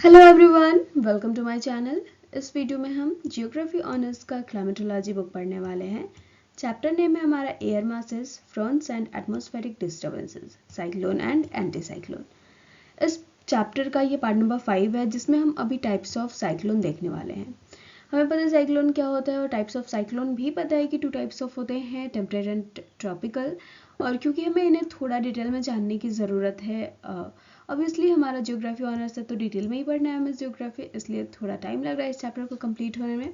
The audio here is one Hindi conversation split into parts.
Hello everyone, welcome to my channel. इस वीडियो में हम जियोग्राफी ऑनर्स का क्लाइमेटोलॉजी बुक पढ़ने वाले हैं। चैप्टर नेम है हमारा air masses, fronts and atmospheric disturbances, cyclone and anti cyclone. इस चैप्टर का ये पार्ट नंबर 5 है, जिसमें हम अभी टाइप्स ऑफ साइक्लोन देखने वाले हैं। हमें पता है साइक्लोन क्या होता है और टाइप्स ऑफ साइक्लोन भी पता है कि 2 टाइप्स ऑफ होते हैं, टेम्परेट एंड ट्रॉपिकल। और क्योंकि हमें इन्हें थोड़ा डिटेल में जानने की ज़रूरत है, ऑब्वियसली हमारा ज्योग्राफी ऑनर्स है तो डिटेल में ही पढ़ना है हमें ज्योग्राफी, इसलिए थोड़ा टाइम लग रहा है इस चैप्टर को कंप्लीट होने में।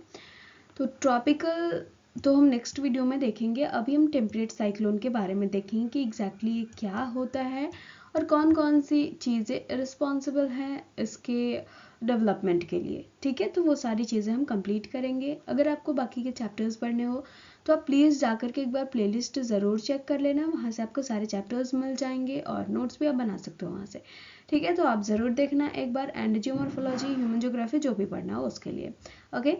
तो ट्रॉपिकल तो हम नेक्स्ट वीडियो में देखेंगे। अभी हम टेम्परेट साइक्लोन के बारे में देखेंगे कि एग्जैक्टली क्या होता है और कौन कौन सी चीज़ें रिस्पॉन्सिबल हैं इसके डेवलपमेंट के लिए। ठीक है, तो वो सारी चीज़ें हम कंप्लीट करेंगे। अगर आपको बाकी के चैप्टर्स पढ़ने हो तो आप प्लीज़ जाकर के एक बार प्लेलिस्ट ज़रूर चेक कर लेना, वहाँ से आपको सारे चैप्टर्स मिल जाएंगे और नोट्स भी आप बना सकते हो वहाँ से। ठीक है, तो आप ज़रूर देखना एक बार, एंड जियोमॉर्फोलॉजी, ह्यूमन ज्योग्राफी जो भी पढ़ना हो उसके लिए। ओके।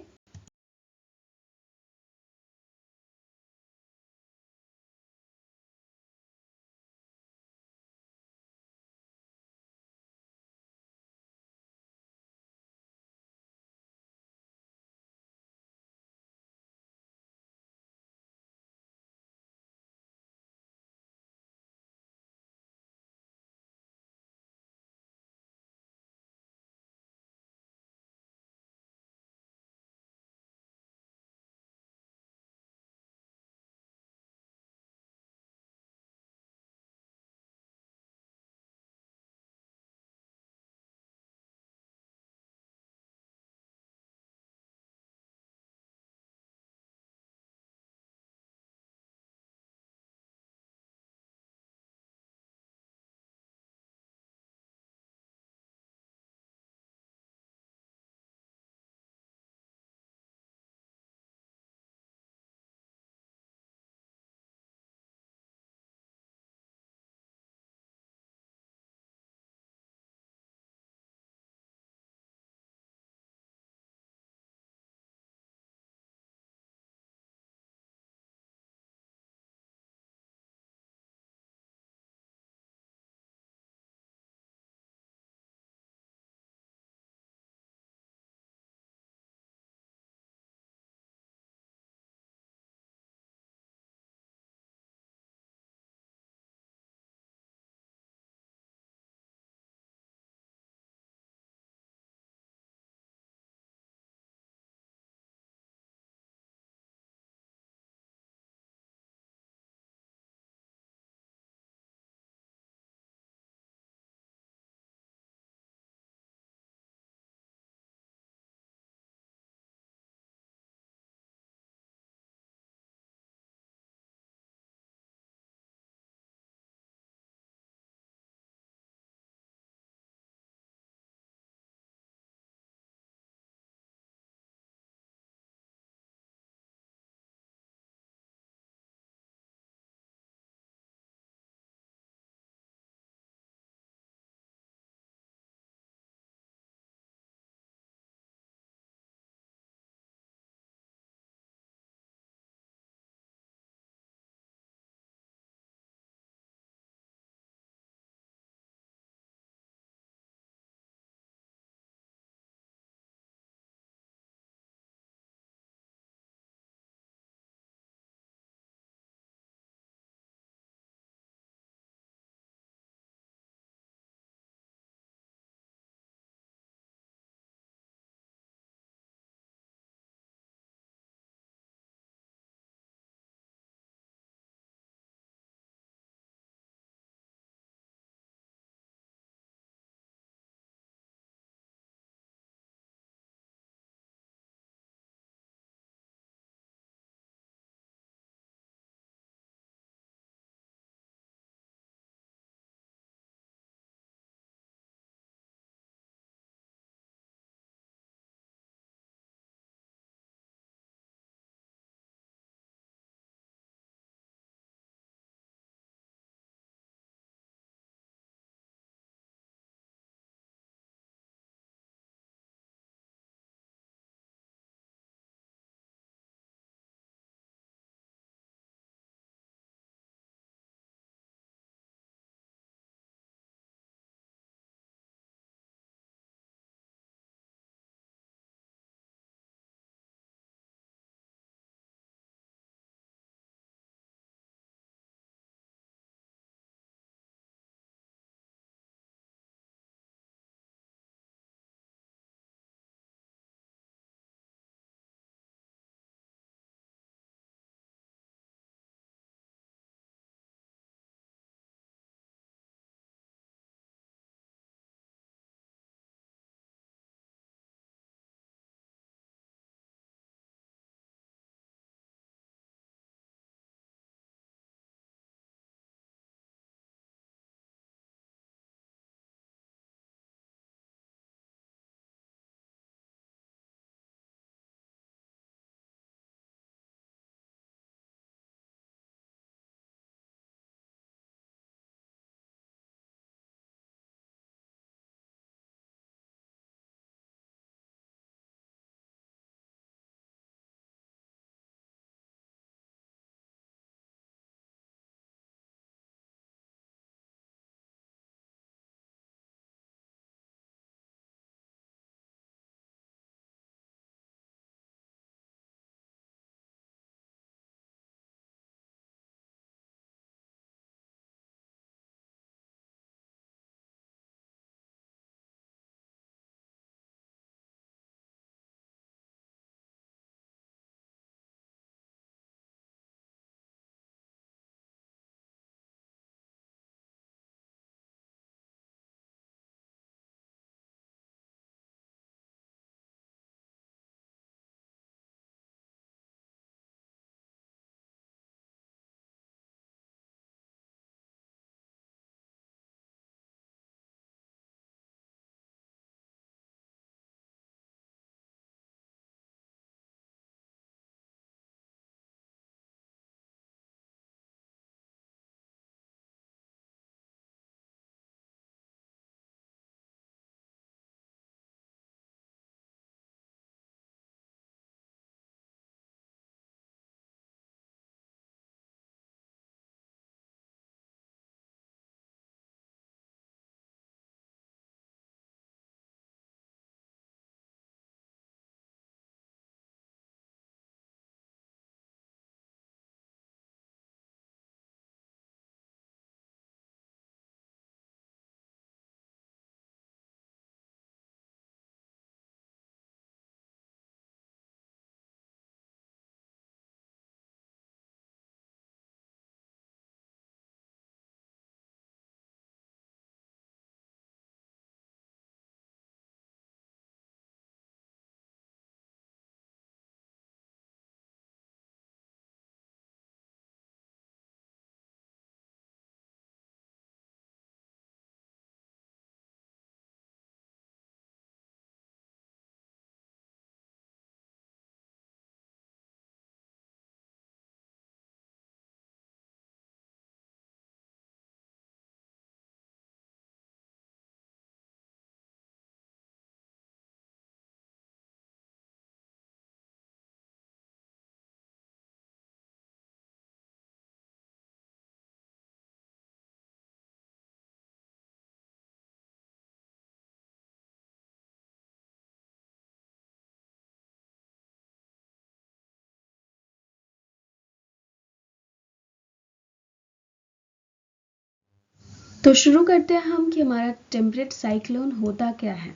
तो शुरू करते हैं हम कि हमारा टेम्परेट साइक्लोन होता क्या है।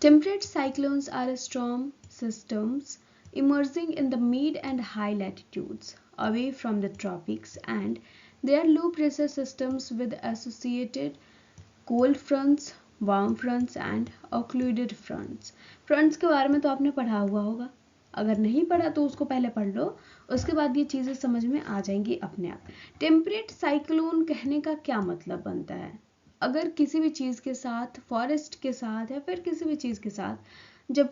Temperate cyclones are storm systems emerging in the mid and high latitudes away from the tropics, and they are low pressure systems with associated cold fronts, warm fronts and occluded fronts. Fronts के बारे में तो आपने पढ़ा हुआ होगा, अगर नहीं पढ़ा तो उसको पहले पढ़ लो, उसके बाद ये चीज़ें समझ में आ जाएंगी अपने आप। टेम्परेट साइक्लोन कहने का क्या मतलब बनता है? अगर किसी भी चीज़ के साथ, फॉरेस्ट के साथ या फिर किसी भी चीज़ के साथ जब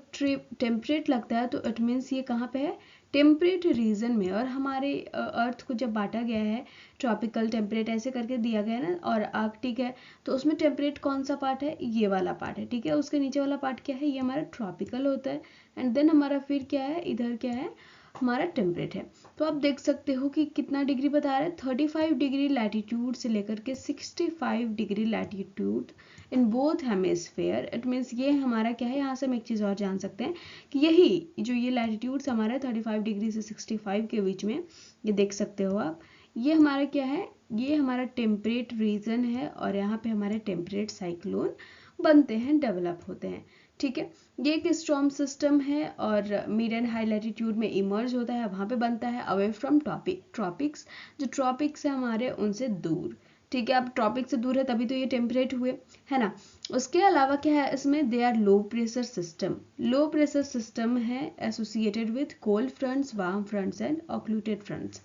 टेम्परेट लगता है तो इट मीन्स ये कहाँ पे है? टेम्परेट रीजन में। और हमारे अर्थ को जब बांटा गया है, ट्रॉपिकल, टेम्परेट ऐसे करके दिया गया है ना, और आर्कटिक है, तो उसमें टेम्परेट कौन सा पार्ट है? ये वाला पार्ट है, ठीक है। उसके नीचे वाला पार्ट क्या है? ये हमारा ट्रॉपिकल होता है। एंड देन हमारा फिर क्या है? इधर क्या है? हमारा टेम्परेट है। तो आप देख सकते हो कि कितना डिग्री बता रहा है, 35 डिग्री लैटिट्यूड से लेकर के 65 degree latitude in both hemisphere. It means ये हमारा क्या है, यहाँ से हम एक चीज़ और जान सकते हैं कि यही जो ये लैटिट्यूड्स हमारा 35 डिग्री से 65 के बीच में, ये देख सकते हो आप, ये हमारा क्या है? ये हमारा टेम्परेट रीजन है, और यहाँ पे हमारे टेम्परेट साइक्लोन बनते हैं, डेवलप होते हैं, ठीक है। ये एक स्टॉर्म सिस्टम है और मिड एंड हाई लैटिट्यूड में इमर्ज होता है, वहाँ पे बनता है अवे फ्रॉम ट्रॉपिक्स। जो ट्रॉपिक्स है हमारे उनसे दूर, ठीक है। अब ट्रॉपिक से दूर है तभी तो ये टेम्परेट हुए, है ना। उसके अलावा क्या है इसमें? They are low pressure system. Low pressure system है associated with cold fronts, warm fronts and occluded fronts.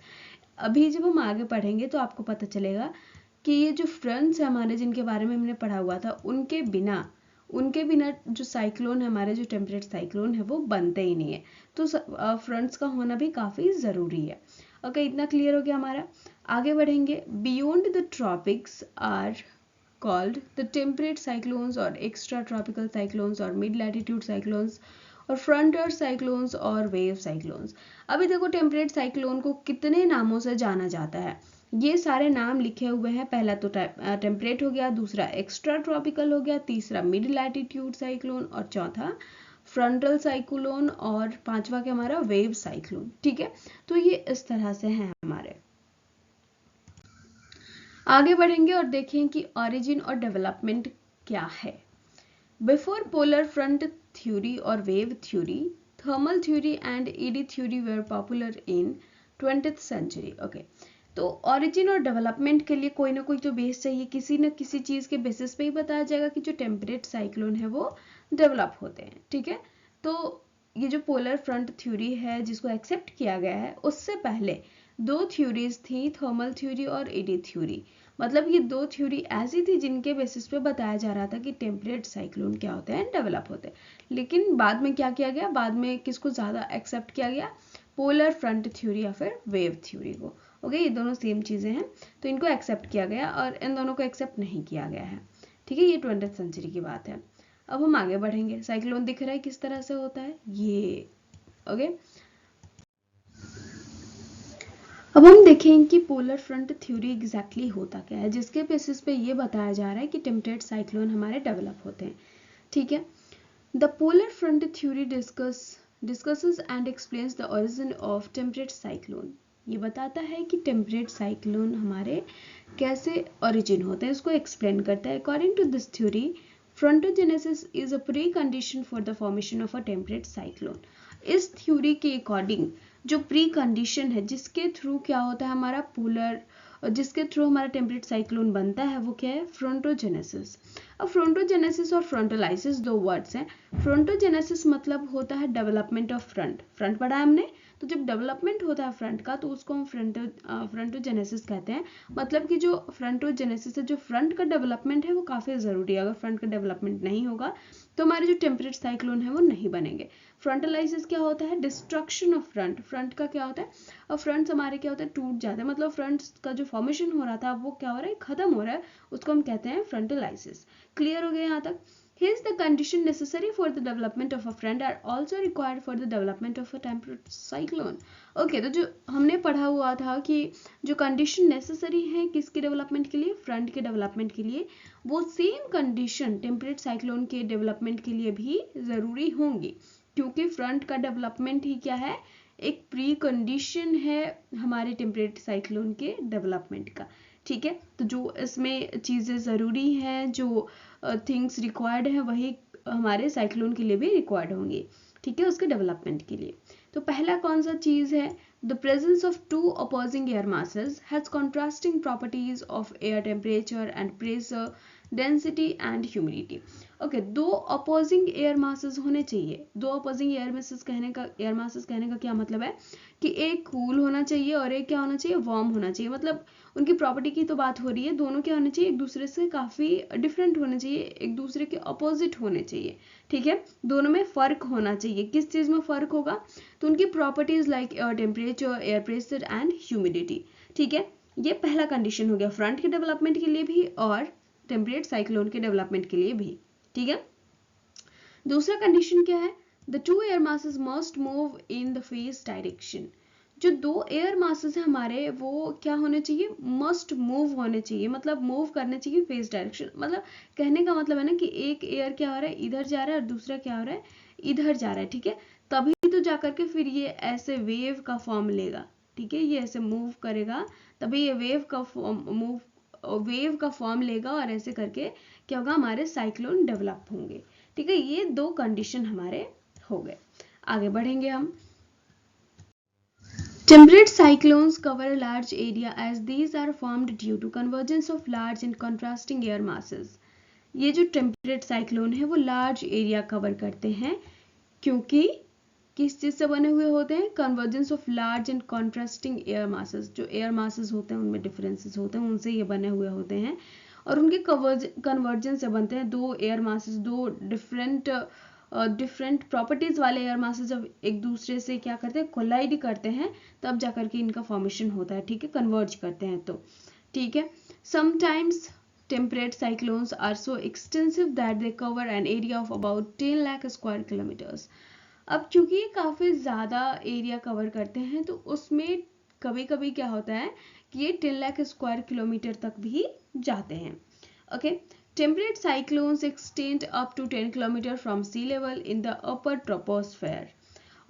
अभी जब हम आगे पढ़ेंगे तो आपको पता चलेगा कि ये जो फ्रंट्स है हमारे, जिनके बारे में हमने पढ़ा हुआ था, उनके बिना जो साइक्लोन है हमारे, जो टेम्परेट साइक्लोन है, वो बनते ही नहीं है। तो फ्रंट्स का होना भी काफ़ी ज़रूरी है। ओके, इतना क्लियर हो गया हमारा। आगे बढ़ेंगे। Beyond the tropics are called the temperate cyclones और एक्स्ट्रा ट्रॉपिकल साइक्लोन्स और मिड लैटिट्यूड साइक्लोन्स और फ्रंटियर साइक्लोन्स और वेव साइक्लोन्स। अभी देखो टेम्परेट साइक्लोन को कितने नामों से जाना जाता है, ये सारे नाम लिखे हुए हैं। पहला तो टेम्परेट हो गया, दूसरा एक्स्ट्रा ट्रॉपिकल हो गया, तीसरा मिड लैटिट्यूड साइक्लोन और चौथा फ्रंटल साइक्लोन और पांचवा क्या हमारा? वेव साइक्लोन, ठीक है। तो ये इस तरह से हैं हमारे। आगे बढ़ेंगे और देखें कि ऑरिजिन और डेवलपमेंट क्या है। बिफोर पोलर फ्रंट थ्योरी और wave theory, thermal theory and eddy theory were popular in 20th century. Okay, तो ऑरिजिन और डेवलपमेंट के लिए कोई ना कोई तो बेस चाहिए, किसी न किसी चीज़ के बेसिस पे ही बताया जाएगा कि जो टेम्परेट साइक्लोन है वो डेवलप होते हैं, ठीक है। तो ये जो पोलर फ्रंट थ्योरी है जिसको एक्सेप्ट किया गया है, उससे पहले दो थ्योरीज थी, थर्मल थ्योरी और ईडी थ्योरी। मतलब ये दो थ्योरी ऐसी थी जिनके बेसिस पे बताया जा रहा था कि टेम्परेट साइक्लोन क्या होते हैं, डेवलप होते हैं। लेकिन बाद में क्या किया गया? बाद में किसको ज़्यादा एक्सेप्ट किया गया? पोलर फ्रंट थ्योरी या फिर वेव थ्योरी को। ओके, ये दोनों सेम चीज़ें हैं, तो इनको एक्सेप्ट किया गया और इन दोनों को एक्सेप्ट नहीं किया गया है, ठीक है। ये 20th सेंचुरी की बात है। अब हम आगे बढ़ेंगे। साइक्लोन दिख रहा है किस तरह से होता है ये, ओके। अब हम देखें कि पोलर फ्रंट थ्योरी एग्जैक्टली होता क्या है, जिसके बेसिस पे ये बताया जा रहा है कि टेम्परेट साइक्लोन हमारे डेवलप होते हैं, ठीक है। The polar front theory discusses and explains the origin of temperate cyclone। ये बताता है कि टेम्परेट साइक्लोन हमारे कैसे ओरिजिन होते हैं, इसको एक्सप्लेन करता है। According to this theory, frontogenesis is a pre condition for the formation of a temperate cyclone. इस थ्योरी के अकॉर्डिंग जो प्री कंडीशन है, जिसके थ्रू क्या होता है हमारा पोलर, जिसके थ्रू हमारा टेम्परेट साइक्लोन बनता है, वो क्या है? फ्रंटोजेनेसिस। अब फ्रंटोजेनेसिस और फ्रंटोलाइसिस दो वर्ड्स हैं। फ्रंटोजेनेसिस मतलब होता है डेवलपमेंट ऑफ फ्रंट पढ़ा है हमने, तो जब डेवलपमेंट होता है फ्रंट का तो उसको हम फ्रंटोजेनेसिस कहते हैं। मतलब कि जो फ्रंटोजेनेसिस है, जो फ्रंट का डेवलपमेंट है, वो काफ़ी ज़रूरी है। अगर फ्रंट का डेवलपमेंट नहीं होगा तो हमारे जो टेम्परेट साइक्लोन है वो नहीं बनेंगे। फ्रंटलाइसिस क्या होता है? डिस्ट्रक्शन ऑफ फ्रंट का क्या होता है? अब फ्रंट्स हमारे क्या होता है? टूट जाते हैं। मतलब फ्रंट्स का जो फॉर्मेशन हो रहा था वो क्या हो रहा है? खत्म हो रहा है, उसको हम कहते हैं फ्रंटलाइसिस। क्लियर हो गया यहाँ तक? Hence, the condition necessary for the development of a front are also required for the development of a temperate cyclone. Okay, तो जो हमने पढ़ा हुआ था कि जो कंडीशन नेसेसरी है किसके डेवलपमेंट के लिए? फ्रंट के डेवलपमेंट के लिए, वो सेम कंडीशन टेम्परेट साइक्लोन के डेवलपमेंट के लिए भी ज़रूरी होंगी, क्योंकि फ्रंट का डेवलपमेंट ही क्या है? एक प्री कंडीशन है हमारे टेम्परेट साइक्लोन के डेवलपमेंट का, ठीक है। तो जो इसमें चीज़ें ज़रूरी हैं, जो थिंग्स रिक्वायर्ड है, वही हमारे साइक्लोन के लिए भी रिक्वायर्ड होंगी, ठीक है, उसके डेवलपमेंट के लिए। तो पहला कौन सा चीज़ है, the presence of to opposing air masses has contrasting properties of air temperature and pressure, density and humidity. Okay, दो अपोजिंग एयर मासेस होने चाहिए। दो अपोजिंग एयर मासेस कहने का क्या मतलब है कि एक कूल होना चाहिए और एक क्या होना चाहिए, वार्म होना चाहिए। मतलब उनकी प्रॉपर्टी की तो बात हो रही है, दोनों क्या होने चाहिए, एक दूसरे से काफ़ी डिफरेंट होने चाहिए, एक दूसरे के अपोजिट होने चाहिए, ठीक है। दोनों में फ़र्क होना चाहिए। किस चीज़ में फ़र्क होगा, तो उनकी properties like air temperature, air pressure and humidity, ठीक है। ये पहला कंडीशन हो गया फ्रंट के डेवलपमेंट के लिए भी और टेम्परेट साइक्लोन के डेवलपमेंट के लिए भी, ठीक है। दूसरा कंडीशन क्या है, the two air masses must move in the face direction. जो दो एयर मासेस हैं हमारे, वो क्या होने चाहिए, मस्ट मूव होने चाहिए, मतलब मूव करने चाहिए फेस डायरेक्शन। मतलब कहने का मतलब है ना कि एक एयर क्या हो रहा है, इधर जा रहा है और दूसरा क्या हो रहा है, इधर जा रहा है, ठीक है। तभी तो जाकर के फिर ये ऐसे वेव का फॉर्म लेगा, ठीक है, ये ऐसे मूव करेगा, तभी ये वेव का फॉर्म लेगा और ऐसे करके क्या होगा, हमारे साइक्लोन डेवलप होंगे, ठीक है। ये दो कंडीशन हमारे हो गए। आगे बढ़ेंगे हम। Temperate cyclones cover a large area as these are formed due to convergence of large and contrasting air masses. ये जो टेम्परेट साइक्लोन है वो लार्ज एरिया कवर करते हैं, क्योंकि किस चीज से बने हुए होते हैं, convergence of large and contrasting air masses. जो एयर मासेस होते हैं उनमें डिफरेंसेस होते हैं, उनसे ये बने हुए होते हैं और उनके कन्वर्जेंस से बनते हैं दो एयर मासेस। दो डिफरेंट प्रॉपर्टीज वाले एयर मासेस जब एक दूसरे से क्या करते हैं, कोलाइड करते हैं, तब जाकर के इनका फॉर्मेशन होता है, ठीक है, कन्वर्ज करते हैं तो, ठीक है। Sometimes temperate cyclones are so extensive that they cover an area of about 10 lakh square kilometers. अब क्योंकि ये काफ़ी ज़्यादा एरिया कवर करते हैं, तो उसमें कभी कभी क्या होता है कि ये 10 लाख स्क्वायर किलोमीटर तक भी जाते हैं, okay. Temperate cyclones extend up to 10 kilometre from sea level in the upper troposphere.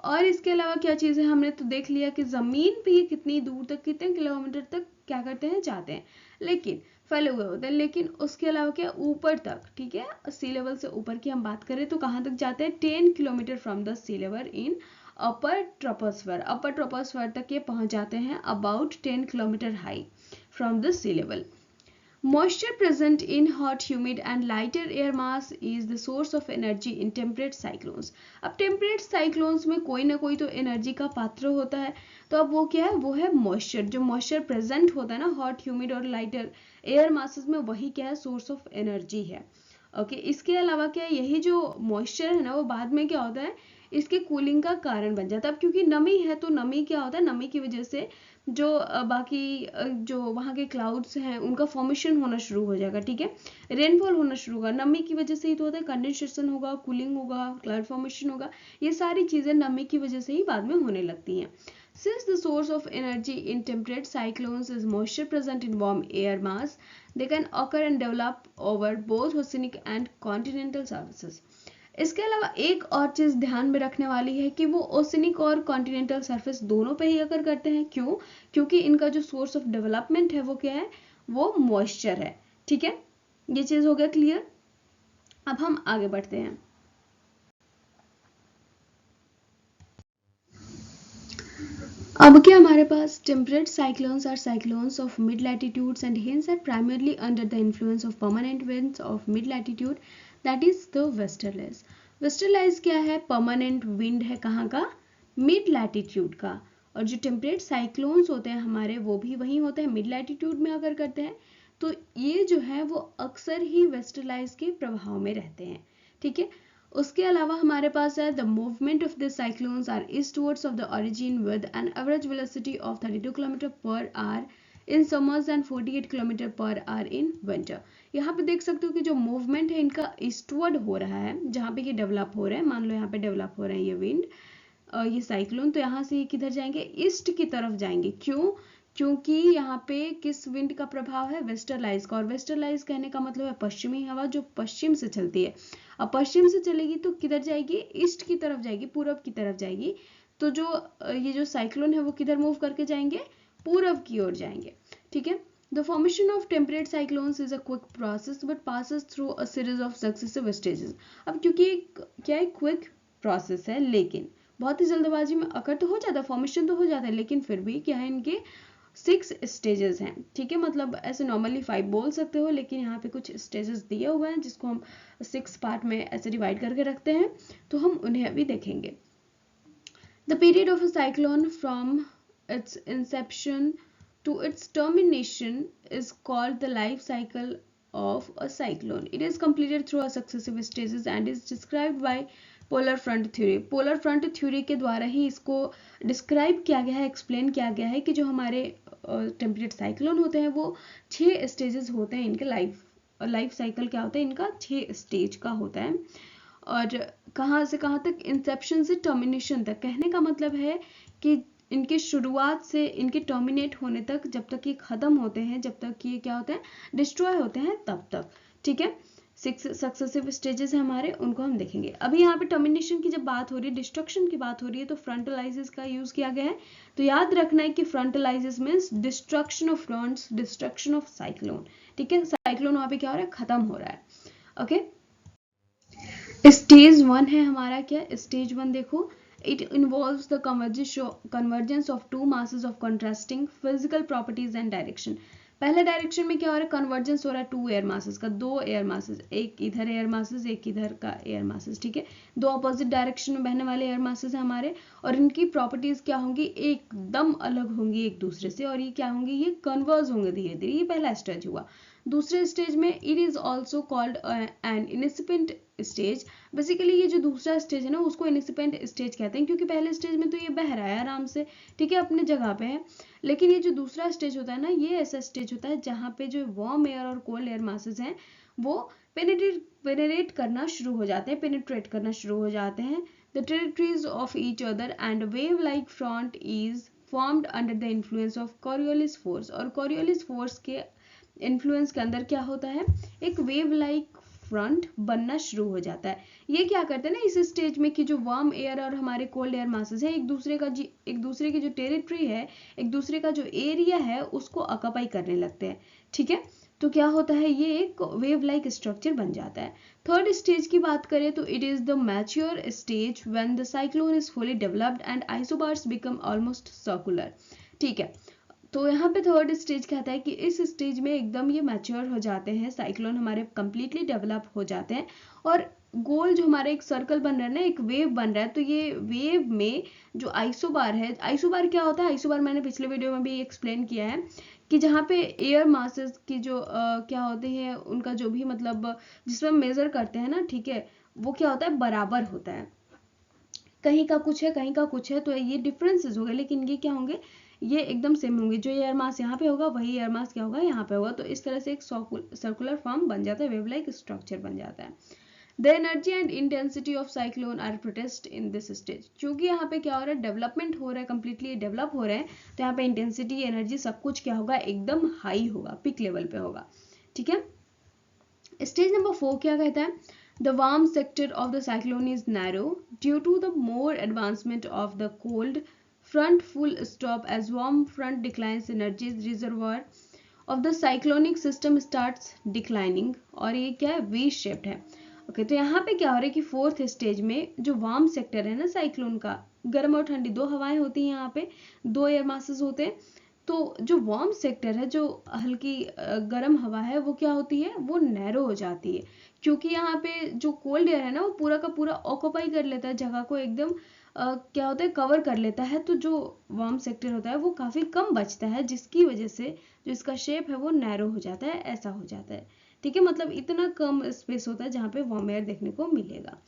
और इसके अलावा क्या चीज़ है, हमने तो देख लिया कि ज़मीन पे ये कितनी दूर तक, कितने किलोमीटर तक क्या करते हैं, जाते हैं, लेकिन फैले हुए होते हैं। लेकिन उसके अलावा क्या, ऊपर तक, ठीक है, सी लेवल से ऊपर की हम बात करें तो कहाँ तक जाते हैं, 10 kilometre from the sea level in upper troposphere. Upper troposphere तक ये पहुंच जाते हैं about 10 kilometre high from the sea level. Moisture present in hot, humid and lighter air mass is the source of energy in temperate cyclones. अब temperate cyclones में कोई ना कोई तो एनर्जी का पात्र होता है, तो अब वो क्या है, वो है मॉइस्चर। जो मॉइस्चर प्रेजेंट होता है ना हॉट, ह्यूमिड और लाइटर एयर मासेस में, वही क्या है, सोर्स ऑफ एनर्जी है, ओके। इसके अलावा क्या है, यही जो मॉइस्चर है ना, वो बाद में क्या होता है, इसके कूलिंग का कारण बन जाता है। अब क्योंकि नमी है, तो नमी क्या होता है, नमी की वजह से जो बाकी जो वहाँ के क्लाउड्स हैं उनका फॉर्मेशन होना शुरू हो जाएगा, ठीक है, रेनफॉल होना शुरू होगा। नमी की वजह से ही तो होता है, कंडेंसेशन होगा, कूलिंग होगा, क्लाउड फॉर्मेशन होगा, ये सारी चीज़ें नमी की वजह से ही बाद में होने लगती हैं। Since the source of energy in temperate cyclones is moisture present in warm air mass, they can occur and develop over both oceanic and continental surfaces. इसके अलावा एक और चीज ध्यान में रखने वाली है कि वो ओशनिक और कॉन्टिनेंटल सरफेस दोनों पे ही अगर करते हैं। क्यों, क्योंकि इनका जो सोर्स ऑफ डेवलपमेंट है वो क्या है, वो मॉइस्चर है, ठीक है। ये चीज हो गया क्लियर। अब हम आगे बढ़ते हैं। अब क्या हमारे पास temperate cyclones are cyclones of mid latitudes and hence are primarily under the influence of permanent winds of mid latitude, that is the westerlies. Westerlies क्या है, परमानेंट विंड है, कहाँ का, मिड लैटिट्यूड का। और जो टेम्परेट साइक्लोन्स होते हैं हमारे, वो भी वही होते हैं, मिड लैटिट्यूड में अगर करते हैं तो ये जो है वो अक्सर ही वेस्टरलाइज के प्रभाव में रहते हैं, ठीक है। उसके अलावा हमारे पास है the movement of the cyclones are eastwards of the origin with an average velocity of 32 kilometre per hour in summers and 48 kilometre per hour in winter. यहाँ पे देख सकते हो कि जो मूवमेंट है इनका ईस्टवर्ड हो रहा है, जहाँ पे ये डेवलप हो रहे हैं, मान लो यहाँ पे डेवलप हो रहे हैं ये विंड, ये साइक्लोन, तो यहाँ से किधर जाएंगे, ईस्ट की तरफ जाएंगे। क्यों, क्योंकि यहाँ पे किस विंड का प्रभाव है, वेस्टरलाइज का। और वेस्टरलाइज कहने का मतलब है पश्चिमी हवा, जो पश्चिम से चलती है। अब पश्चिम से चलेगी तो किधर जाएगी, ईस्ट की तरफ जाएगी, पूरब की तरफ जाएगी। तो जो ये जो साइक्लोन है वो किधर मूव करके जाएंगे, पूरब की ओर जाएंगे, ठीक है। The formation of temperate cyclones is a quick process but passes through a series of successive stages. अब क्योंकि क्या है, क्विक प्रोसेस है, लेकिन बहुत ही जल्दबाजी में अकर तो हो जाता है, फॉर्मेशन तो हो जाता है, लेकिन फिर भी क्या है, इनके 6 स्टेजेस हैं, ठीक है। मतलब ऐसे नॉर्मली 5 बोल सकते हो, लेकिन यहाँ पे कुछ स्टेजेस दिए हुए हैं जिसको हम 6 पार्ट में ऐसे डिवाइड करके रखते हैं, तो हम उन्हें अभी देखेंगे। The period of a cyclone from its inception to its termination is called the life cycle of a cyclone. It is completed through a successive stages and is described by polar front theory. polar front theory के द्वारा ही इसको डिस्क्राइब किया गया है, एक्सप्लेन किया गया है कि जो हमारे टेम्परेट साइक्लोन होते हैं वो 6 स्टेजेस होते हैं इनके। लाइफ साइकिल क्या होता है इनका, 6 स्टेज का होता है। और कहाँ से कहाँ तक, इंसेप्शन से टर्मिनेशन तक। कहने का मतलब है कि इनके शुरुआत से इनके टर्मिनेट होने तक, जब तक ये खत्म होते हैं, जब तक ये क्या होते हैं, डिस्ट्रॉय होते हैं, तब तक, ठीक है। 6 सक्सेसिव स्टेजेस हैं हमारे, उनको हम देखेंगे। अभी यहाँ पे टर्मिनेशन की जब बात हो रही है, डिस्ट्रक्शन की बात हो रही है, तो फ्रंटलाइसिस का यूज किया गया है। तो याद रखना है कि frontolysis means destruction of fronts, destruction of cyclone, ठीक है। साइक्लोन वहां पे क्या हो रहा है, खत्म हो रहा है, ओके। स्टेज 1 है हमारा, क्या स्टेज 1 देखो, it involves the convergence of two masses of contrasting physical properties and direction. पहले डायरेक्शन में क्या हो रहा है, कन्वर्जेंस हो रहा है 2 एयर मासेस का, 2 एयर मासेस, एक इधर एयर मासेस, एक इधर का एयर मासेस, ठीक है। 2 अपोजिट डायरेक्शन में बहने वाले एयर मासेस हैं हमारे, और इनकी प्रॉपर्टीज क्या होंगी, एकदम अलग होंगी एक दूसरे से, और ये क्या होंगे, ये कन्वर्ज होंगे धीरे धीरे। ये पहला स्टेज हुआ। दूसरे स्टेज में it is also called an incipient stage. Basically ये जो दूसरा स्टेज है ना, उसको इनिसिपेंट स्टेज कहते हैं, क्योंकि पहले स्टेज में तो ये बह रहा है आराम से, ठीक है, अपने जगह पे है। लेकिन ये जो दूसरा स्टेज होता है ना, ये ऐसा स्टेज होता है जहाँ पे जो वार्म एयर और कोल्ड एयर मासेस हैं वो पेनिट्रेट करना शुरू हो जाते हैं, पेनिट्रेट करना शुरू हो जाते हैं the territories of each other and wave like front is formed under the influence of Coriolis force. और कॉरियोलिस फोर्स के इन्फ्लुएंस के अंदर क्या होता है, एक वेव लाइक फ्रंट बनना शुरू हो जाता है। ये क्या करते हैं ना इस स्टेज में कि जो वार्म एयर और हमारे कोल्ड एयर मासेस है एक दूसरे की जो टेरिटरी है, एक दूसरे का जो एरिया है, उसको ऑक्यूपाई करने लगते हैं, ठीक है। तो क्या होता है, ये एक वेव लाइक स्ट्रक्चर बन जाता है। थर्ड स्टेज की बात करें तो it is the mature stage when the cyclone is fully developed and isobars become almost circular, ठीक है। तो यहाँ पे थर्ड स्टेज कहता है कि इस स्टेज में एकदम ये मैच्योर हो जाते हैं, साइक्लोन हमारे कंप्लीटली डेवलप हो जाते हैं, और गोल जो हमारा एक सर्कल बन रहा है ना, एक वेव बन रहा है, तो ये वेव में जो आइसोबार है, आइसोबार क्या होता है, आइसोबार मैंने पिछले वीडियो में भी एक्सप्लेन किया है कि जहाँ पे एयर मासेस की जो क्या होते हैं, उनका जो भी मतलब जिसमें मेजर करते हैं ना, ठीक है, वो क्या होता है, बराबर होता है। कहीं का कुछ है, कहीं का कुछ है, तो ये डिफरेंसेस हो गए, लेकिन ये क्या होंगे, ये एकदम सेम होंगे। जो एयर मास यहाँ पे होगा वही एयर मास क्या होगा, यहाँ पे होगा। तो इस तरह से एक सर्कुलर फॉर्म बन जाता है, वेव लाइक स्ट्रक्चर बन जाता है। The energy and intensity of cyclone are protest in this stage. क्योंकि यहाँ पे क्या हो रहा है, डेवलपमेंट हो रहा है, कंप्लीटली डेवलप हो रहे हैं, तो यहाँ पे इंटेंसिटी, एनर्जी, सब कुछ क्या होगा, एकदम हाई होगा, पिक लेवल पे होगा, ठीक है। स्टेज नंबर 4 क्या कहता है, the warm sector of the cyclone is narrow due to the more advancement of the cold front full stop as warm front declines energy reservoir of the cyclonic system starts declining। और ये क्या है, वी शेप्ड है, ओके। तो यहाँ पे क्या हो रहा है कि फोर्थ स्टेज में जो वार्म सेक्टर है ना साइक्लोन का, गर्म और ठंडी 2 हवाएं होती हैं, यहाँ पे 2 एयर मासेस होते हैं। तो जो वार्म सेक्टर है, जो हल्की गर्म हवा है, वो क्या होती है, वो नैरो हो जाती है, क्योंकि यहाँ पे जो कोल्ड एयर है ना, वो पूरा का पूरा ऑक्यूपाई कर लेता है जगह को, एकदम क्या होता है, कवर कर लेता है। तो जो वार्म सेक्टर होता है वो काफी कम बचता है, जिसकी वजह से जो इसका शेप है वो नैरो हो जाता है, ऐसा हो जाता है, ठीक है। मतलब इतना कम स्पेस होता है जहाँ पे वार्म एयर देखने को मिलेगा,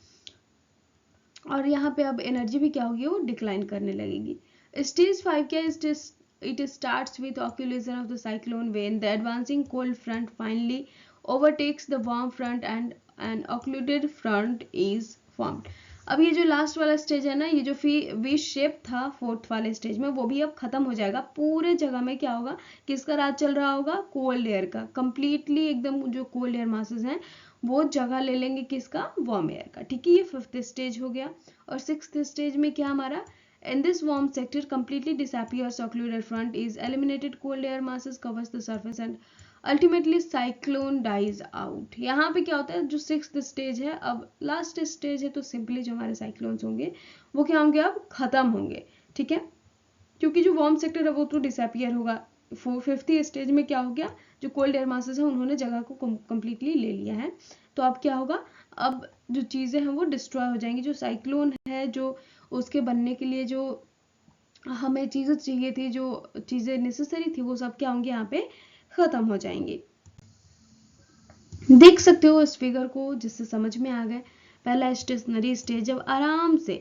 और यहाँ पे अब एनर्जी भी क्या होगी, वो डिक्लाइन करने लगेगी। स्टेज 5 क्या है, it starts with occultation of the cyclone when the advancing cold front finally overtakes the warm front and an occluded front is formed। अब ये जो लास्ट वाला स्टेज है ना, ये जो वी शेप था फोर्थ वाले स्टेज में, वो भी अब खत्म हो जाएगा। पूरे जगह में क्या होगा, किसका राज चल रहा होगा, कोल्ड एयर का, कंप्लीटली एकदम जो कोल्ड एयर मासेस हैं वो जगह ले लेंगे किसका, वार्म एयर का, ठीक है। ये 5th स्टेज हो गया। और 6th स्टेज में क्या हमारा In this warm sector completely disappears, occluded front is eliminated, cold air masses covers the surface and ultimately cyclone dies out. यहाँ पे क्या होता है, जो 6th स्टेज है, अब लास्ट स्टेज है, तो सिंपली जो हमारे साइक्लोन्स होंगे वो क्या होंगे, अब खत्म होंगे। ठीक है, क्योंकि जो वार्म सेक्टर है वो तो डिसअपियर होगा। 5th स्टेज में क्या हो गया, जो कोल्ड एयर मासेस है उन्होंने जगह को कंप्लीटली ले लिया है। तो अब क्या होगा, अब जो चीज़ें हैं वो डिस्ट्रॉय हो जाएंगी। जो साइक्लोन है, जो उसके बनने के लिए जो हमें चीज़ें चाहिए थी, जो चीज़ें नेसेसरी थी, वो सब क्या होंगी, यहाँ पे खत्म हो जाएंगे। देख सकते हो इस फिगर को, जिससे समझ में आ गए। पहला स्टेशनरी स्टेज, जब आराम से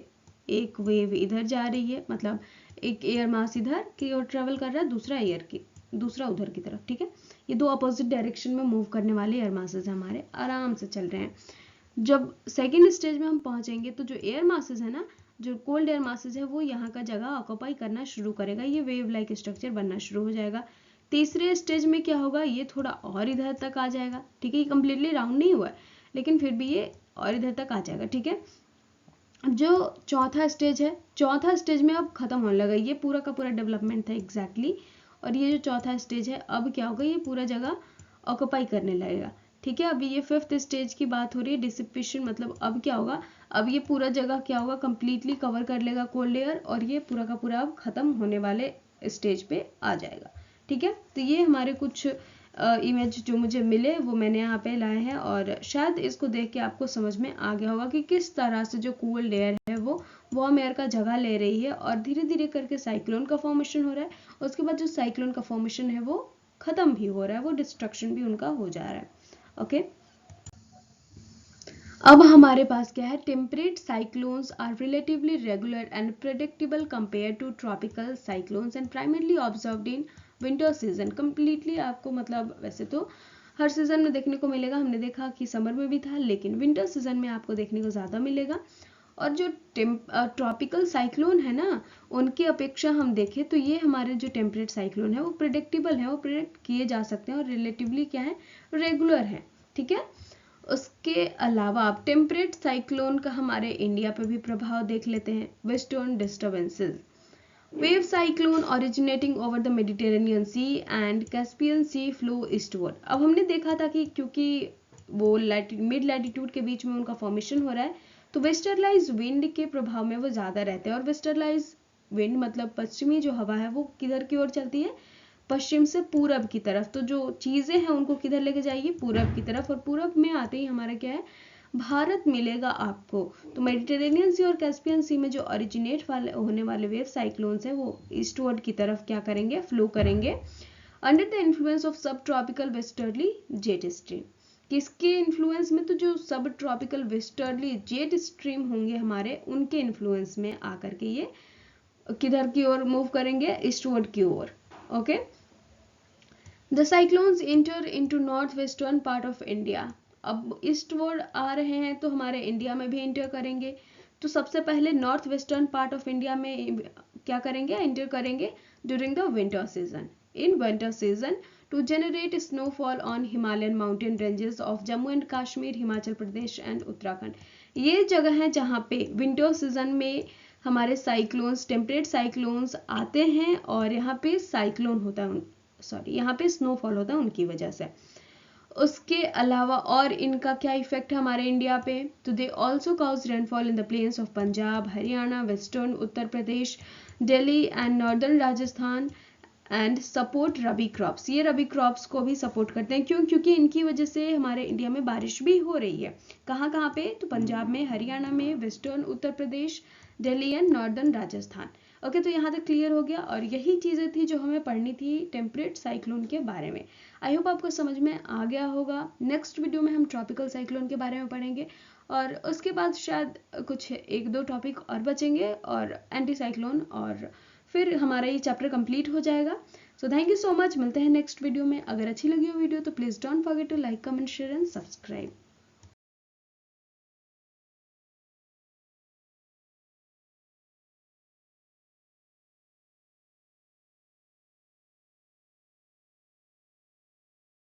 एक वेव इधर जा रही है, मतलब एक एयर मास इधर की ओर ट्रेवल कर रहा है, दूसरा उधर की तरफ। ठीक है, ये दो अपोजिट डायरेक्शन में मूव करने वाले एयर मासेस हमारे आराम से चल रहे हैं। जब सेकेंड स्टेज में हम पहुंचेंगे तो जो एयर मासेस है ना, जो कोल्ड एयर मासेस है, वो यहाँ का जगह ऑक्यूपाई करना शुरू करेगा, ये वेव लाइक स्ट्रक्चर बनना शुरू हो जाएगा। तीसरे स्टेज में क्या होगा, ये थोड़ा और इधर तक आ जाएगा। ठीक है, ये कंप्लीटली राउंड नहीं हुआ है, लेकिन फिर भी ये और इधर तक आ जाएगा। ठीक है, जो चौथा स्टेज है, चौथा स्टेज में अब खत्म होने लगा, ये पूरा का पूरा डेवलपमेंट था एग्जैक्टली। और ये जो चौथा स्टेज है, अब क्या होगा, ये पूरा जगह ऑक्यूपाई करने लगेगा। ठीक है, अभी ये 5th स्टेज की बात हो रही है, डिसिपेशन, मतलब अब क्या होगा, अब ये पूरा जगह क्या होगा, कंप्लीटली कवर कर लेगा कोल्ड एयर, और ये पूरा का पूरा अब खत्म होने वाले स्टेज पे आ जाएगा। ठीक है, तो ये हमारे कुछ इमेज जो मुझे मिले वो मैंने यहाँ पे लाए हैं, और शायद इसको देख के आपको समझ में आ गया होगा कि किस तरह से जो कोल्ड एयर है वो वार्म एयर का जगह ले रही है, और धीरे धीरे करके साइक्लोन का फॉर्मेशन हो रहा है। उसके बाद जो साइक्लोन का फॉर्मेशन है वो खत्म भी हो रहा है, वो डिस्ट्रक्शन भी उनका हो जा रहा है। ओके, अब हमारे पास क्या है, temperate cyclones are relatively regular and predictable compare to tropical cyclones and primarily observed in winter season. Completely आपको, मतलब वैसे तो हर सीजन में देखने को मिलेगा, हमने देखा कि समर में भी था, लेकिन विंटर सीजन में आपको देखने को ज़्यादा मिलेगा। और जो ट्रॉपिकल साइक्लोन है ना, उनकी अपेक्षा हम देखें तो ये हमारे जो टेम्परेट साइक्लोन है वो प्रिडिक्टेबल है, वो प्रिडिक्ट किए जा सकते हैं, और रिलेटिवली क्या है, रेगुलर है। ठीक है, उसके अलावा आप टेम्परेट साइक्लोन का हमारे इंडिया पे भी प्रभाव देख लेते हैं। Western disturbances, wave cyclone originating over the Mediterranean sea and Caspian sea flow eastward. अब हमने देखा था कि क्योंकि वो मिड लैटिट्यूड के बीच में उनका फॉर्मेशन हो रहा है, तो वेस्टर्लाइज विंड के प्रभाव में वो ज़्यादा रहते हैं। और वेस्टर्लाइज विंड मतलब पश्चिमी जो हवा है वो किधर की ओर चलती है, पश्चिम से पूरब की तरफ। तो जो चीज़ें हैं उनको किधर लेके जाएगी, पूरब की तरफ, और पूरब में आते ही हमारा क्या है, भारत मिलेगा आपको। तो मेडिटेरेनियन सी और कैस्पियन सी में जो ओरिजिनेट होने वाले वेव साइक्लोन्स हैं वो ईस्टवर्ड की तरफ क्या करेंगे, फ्लो करेंगे, अंडर द इन्फ्लुएंस ऑफ सब ट्रॉपिकल वेस्टर्ली जेट स्ट्रीम। किसके इन्फ्लुएंस में, तो जो सब ट्रॉपिकल वेस्टर्ली जेट स्ट्रीम होंगे हमारे, उनके इन्फ्लुएंस में आकर के ये किधर की ओर मूव करेंगे, ईस्टवर्ड की ओर। Okay, the cyclones enter into north western part of India. अब ईस्टवर्ड आ रहे हैं तो हमारे इंडिया में भी इंटर करेंगे। तो सबसे पहले north western part of India में क्या करेंगे, इंटर करेंगे during the winter season. In winter season two generate snowfall on Himalayan mountain ranges of Jammu and Kashmir, Himachal Pradesh and Uttarakhand. ये जगह है जहाँ पे विंटर सीजन में हमारे साइक्लोन्स, टेम्परेट साइक्लोन्स आते हैं, और यहाँ पे साइक्लोन होता है, यहाँ पे स्नोफॉल होता है उनकी वजह से। उसके अलावा और इनका क्या इफेक्ट है हमारे इंडिया पे, तो they also cause rainfall in the plains of Punjab, Haryana, western Uttar Pradesh, Delhi and northern Rajasthan, and support rabi crops. ये रबी क्रॉप्स को भी सपोर्ट करते हैं, क्यों, क्योंकि इनकी वजह से हमारे इंडिया में बारिश भी हो रही है। कहाँ कहाँ पे, तो पंजाब में, हरियाणा में, western Uttar Pradesh, Delhi and northern Rajasthan. Okay, तो यहाँ तक क्लियर हो गया, और यही चीज़ें थी जो हमें पढ़नी थी टेम्परेट साइक्लोन के बारे में। आई होप आपको समझ में आ गया होगा। नेक्स्ट वीडियो में हम ट्रॉपिकल साइक्लोन के बारे में पढ़ेंगे, और उसके बाद शायद कुछ 1-2 टॉपिक और बचेंगे, और एंटी साइक्लोन, और फिर हमारा ये चैप्टर कंप्लीट हो जाएगा। So thank you so much, मिलते हैं नेक्स्ट वीडियो में। अगर अच्छी लगी हो वीडियो तो please don't forget to like, comment, share and subscribe.